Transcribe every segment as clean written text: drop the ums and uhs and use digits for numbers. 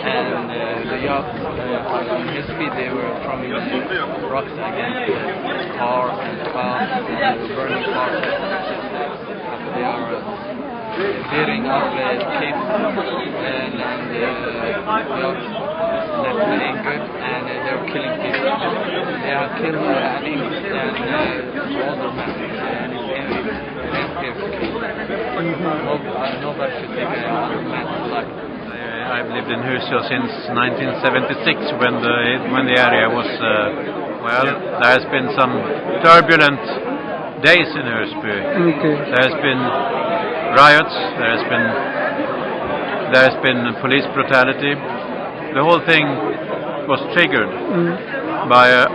And the yacht on Husby, they were throwing rocks against cars and cars, and they were burning cars. They are beating up kids, and the yacht left anchored, and they were killing people. They are killing English and older men, and nobody should take a man's life. I've lived in Husby since 1976 when the area was there has been some turbulent days in Husby. Okay. There has been riots, there has been police brutality. The whole thing was triggered by a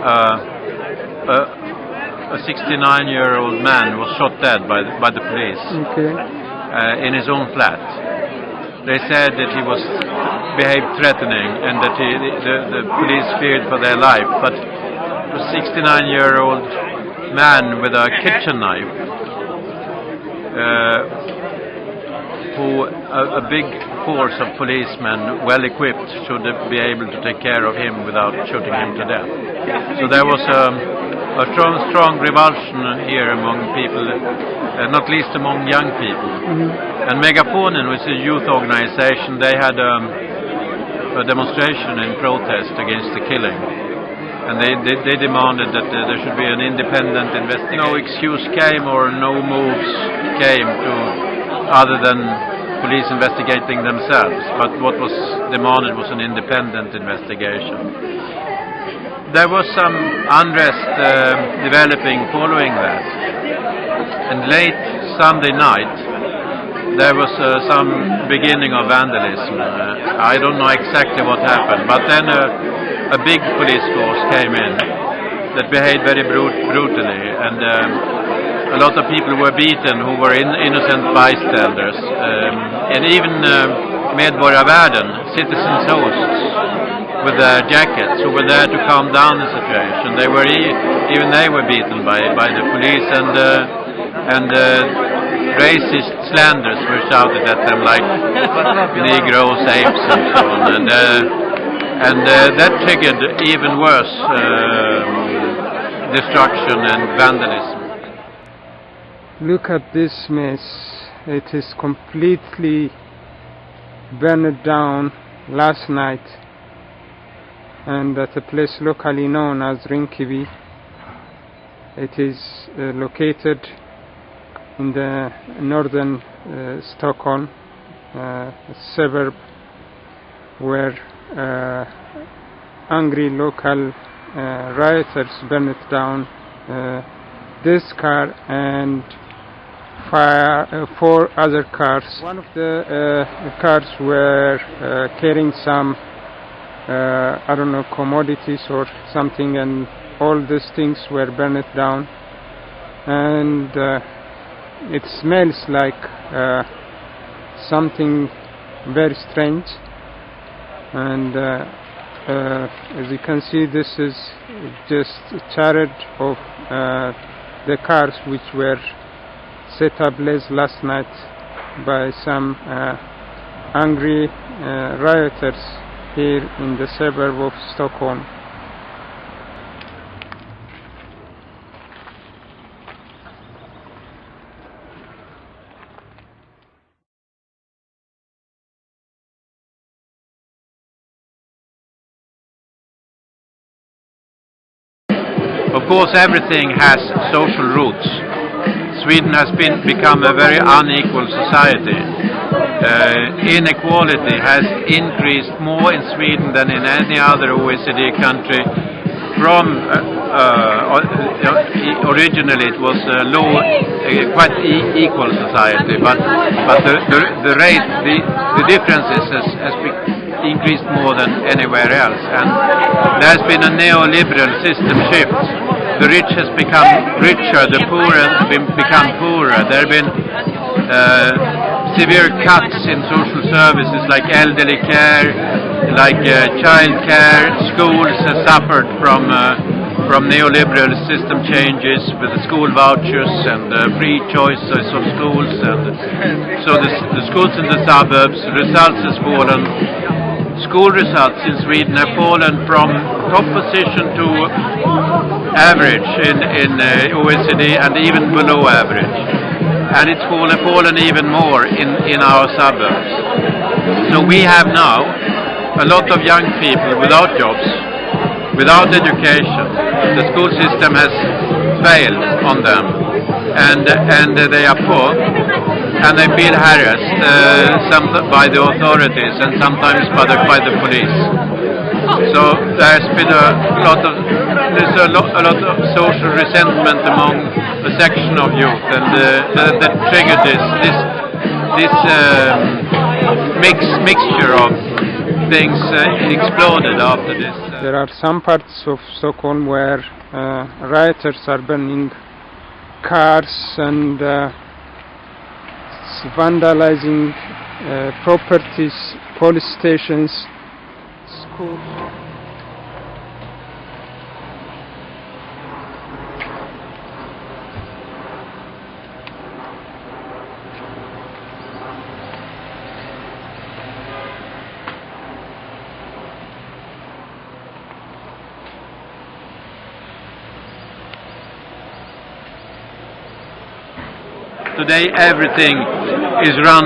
69-year-old man was shot dead by the police in his own flat. They said that he was behaved threatening and that the police feared for their life, but a 69-year-old man with a kitchen knife, a big force of policemen, well equipped, should be able to take care of him without shooting him to death. So there was a strong revulsion here among people, not least among young people. And Megafonen, which is a youth organization, they had a demonstration in protest against the killing. And they demanded that there should be an independent investigation. No excuse came or no moves came to other than police investigating themselves. But what was demanded was an independent investigation. There was some unrest developing following that. And late Sunday night, there was some beginning of vandalism. I don't know exactly what happened, but then a big police force came in that behaved very brutally, and a lot of people were beaten who were innocent bystanders, and even Medborgarvärden, citizens' hosts, with their jackets, who were there to calm down the situation. They were even they were beaten by the police, and racist slanders were shouted at them like Negroes, apes, and so on. And that triggered even worse destruction and vandalism. Look at this mess. It is completely burned down last night, and at a place locally known as Rinkeby. It is located in the northern Stockholm, a suburb where angry local rioters burned down this car and 4 other cars. One of the cars were carrying some I don't know, commodities or something, and all these things were burned down, and it smells like something very strange. And as you can see, this is just a chariot of the cars which were set ablaze last night by some angry rioters here in the suburb of Stockholm. Of course, everything has social roots. Sweden has become a very unequal society. Inequality has increased more in Sweden than in any other OECD country. From originally it was a low, quite equal society, but the rate, the differences has increased more than anywhere else, and there has been a neoliberal system shift the rich has become richer, the poor has become poorer. There have been severe cuts in social services like elderly care, like child care. Schools have suffered from neoliberal system changes with the school vouchers and free choices of schools, and so the schools in the suburbs results has fallen. School results in Sweden have fallen from top position to average in OECD and even below average, and it's fallen even more in our suburbs. So we have now a lot of young people without jobs, without education. The school system has failed on them, and they are poor, and they feel harassed by the authorities and sometimes by the police. So there's been a lot of social resentment among a section of youth, and that triggered this mixture of things exploded after this. There are some parts of Stockholm where rioters are burning cars and vandalizing properties, police stations, schools. Today everything is run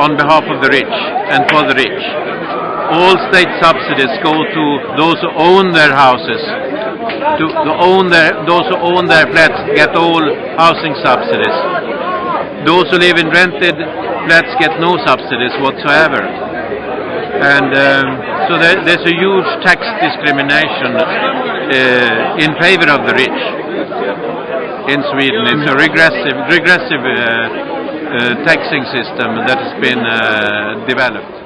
on behalf of the rich and for the rich. All state subsidies go to those who own their houses. Those who own their flats get all housing subsidies. Those who live in rented flats get no subsidies whatsoever. And so there's a huge tax discrimination in favor of the rich in Sweden. It's a regressive taxing system that has been developed.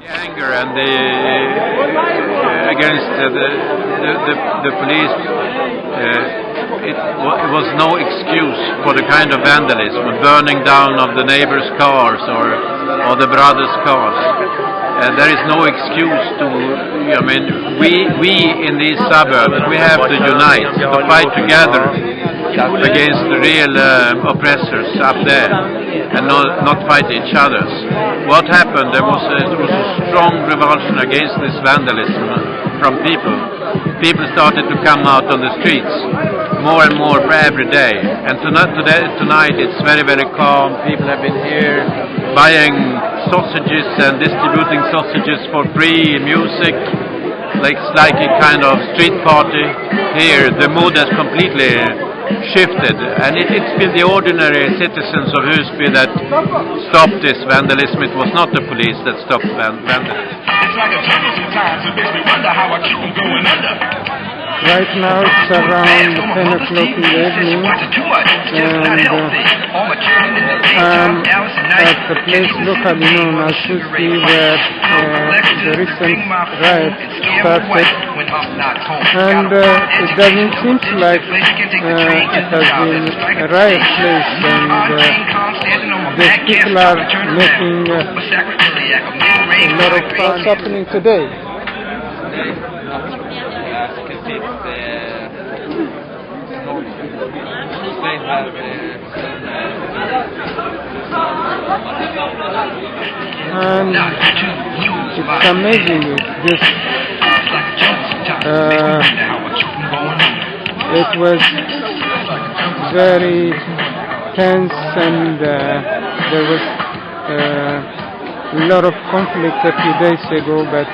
The anger and against the police, it was no excuse for the kind of vandalism, burning down of the neighbors' cars or the brothers' cars. There is no excuse to. I mean, we in these suburbs, we have to unite, to fight together against the real oppressors up there, and not fight each other. What happened? There was a strong revulsion against this vandalism from people. People started to come out on the streets more and more for every day. And tonight it's very, very calm. People have been here buying sausages and distributing sausages for free, music. It's like a kind of street party. Here the mood has completely shifted, and it's been the ordinary citizens of Husby that stopped this vandalism. It was not the police that stopped vandalism. Right now it's around 10 o'clock in the evening, and at the place locally known as Husby where the recent riot started, and it doesn't seem like it has been a riot place, and the people are making a lot of fun happening today. And it's amazing. It was very tense, and there was a lot of conflict a few days ago, but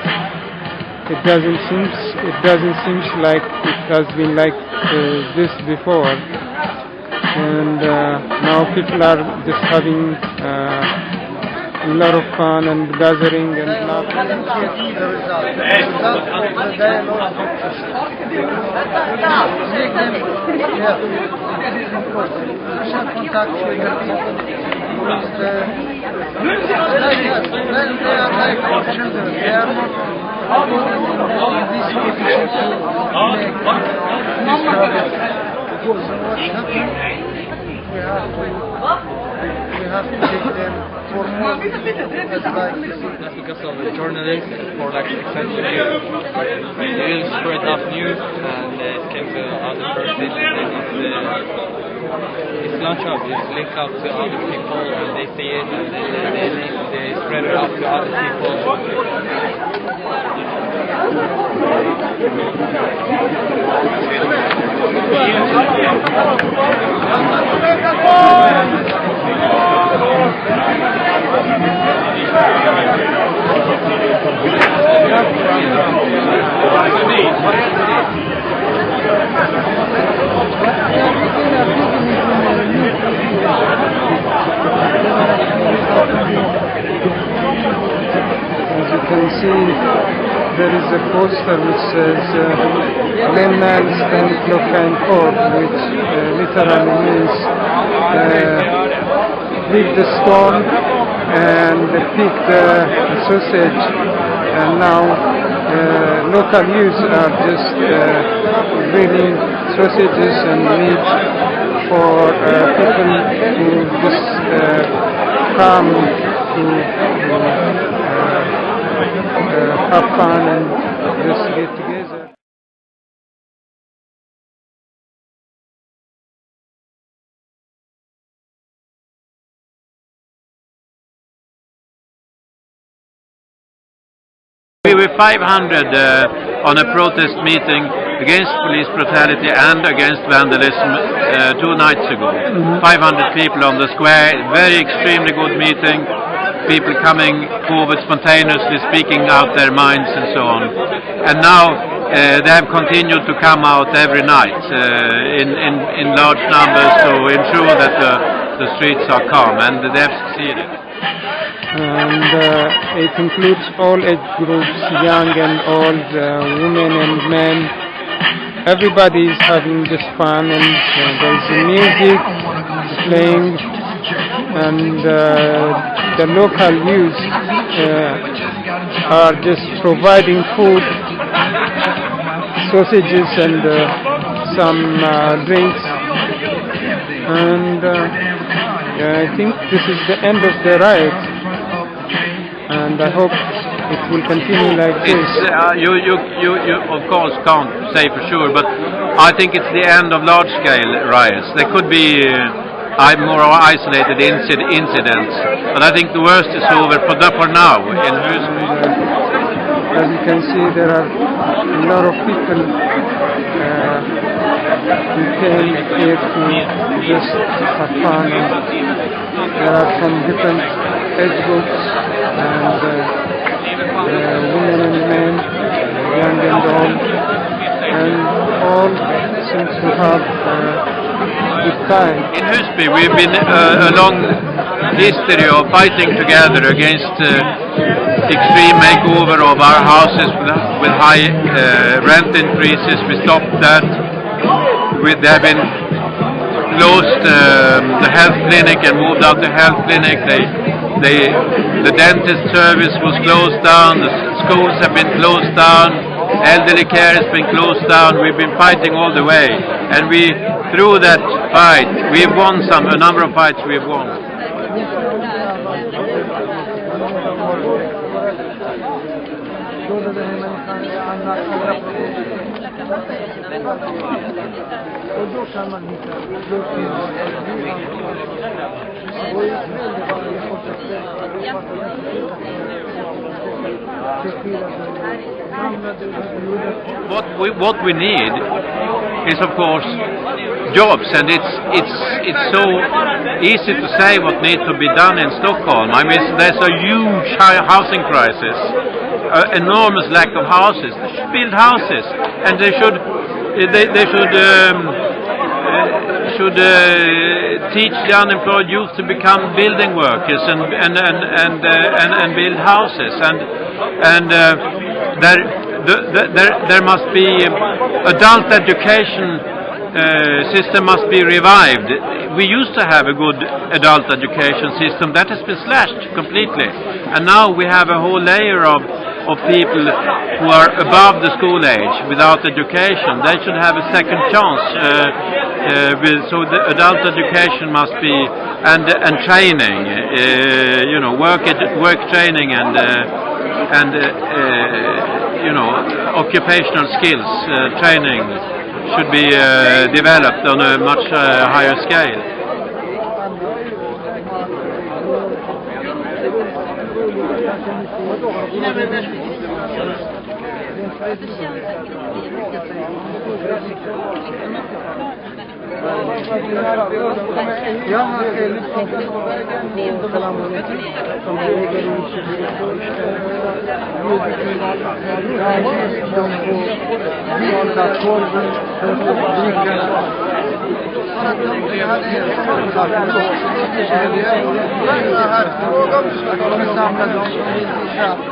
it doesn't seem like it has been like this before. And now people are just having a lot of fun and gathering and laughing. The result of the dialogue make them social contact with the people. They are like our children. They are not in this condition to make this habit. So what's happening? We have to take them for more as like That's because of the journalists for like extension news. They will spread up news and it came to other persons and it's lunch up, it's linked out to other people and they see it and they spread it out to other people. As you can see, there is a poster which says Lennan Stand Klockan Kod, which literally means beat the stone and pick the sausage, and now local youths are just grilling sausages and meat for people who just come to have fun and just get together. We were 500 on a protest meeting against police brutality and against vandalism 2 nights ago. 500 people on the square, very extremely good meeting. People coming forward spontaneously, speaking out their minds and so on. And now they have continued to come out every night in large numbers to ensure that the streets are calm, and they have succeeded. And it includes all age groups, young and old, women and men. Everybody is having just fun, and there's music playing, and the local youth are just providing food, sausages and some drinks, and I think this is the end of the riot, and I hope it will continue like this. You of course can't say for sure, but I think it's the end of large-scale riots. There could be more isolated incidents, but I think the worst is over for now in Husby. As you can see, there are a lot of people who came here to just have fun. There are some different age groups, and women and men, young and old, and all seem to have good time. In Husby we've been a long history of fighting together against extreme makeover of our houses with high rent increases. We stopped that. They have been closed the health clinic and moved out the health clinic. The dentist service was closed down. The schools have been closed down. Elderly care has been closed down. We've been fighting all the way, and through that fight we've won a number of fights we've won. What we need is, of course, jobs, and it's so easy to say what needs to be done in Stockholm. I mean, there's a huge housing crisis, enormous lack of houses. They should build houses, and they should should teach the unemployed youth to become building workers and build houses, and there must be adult education system must be revived. We used to have a good adult education system that has been slashed completely, and now we have a whole layer of people who are above the school age without education. They should have a second chance. So the adult education must be and training, work training and occupational skills training should be developed on a much higher scale.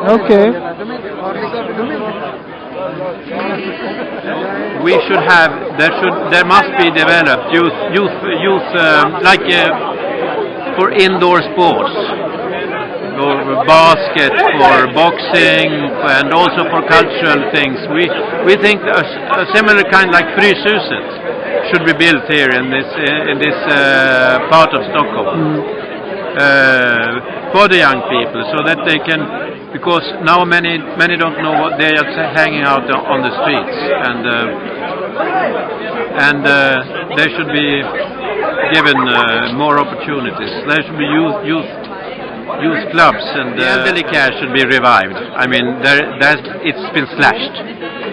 Okay. We should have. There must be developed youth for indoor sports, for basket, for boxing, and also for cultural things. We think a similar kind like Fryshuset should be built here in this part of Stockholm for the young people, so that they can. Because now many don't know what they are hanging out on the streets, and they should be given more opportunities. There should be youth clubs, and the elderly care should be revived. I mean, it's been slashed.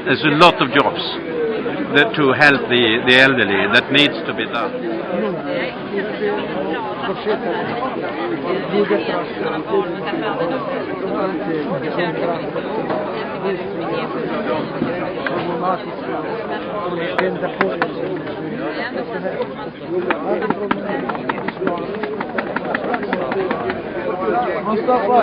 There's a lot of jobs to help the elderly that needs to be done. Mustafa.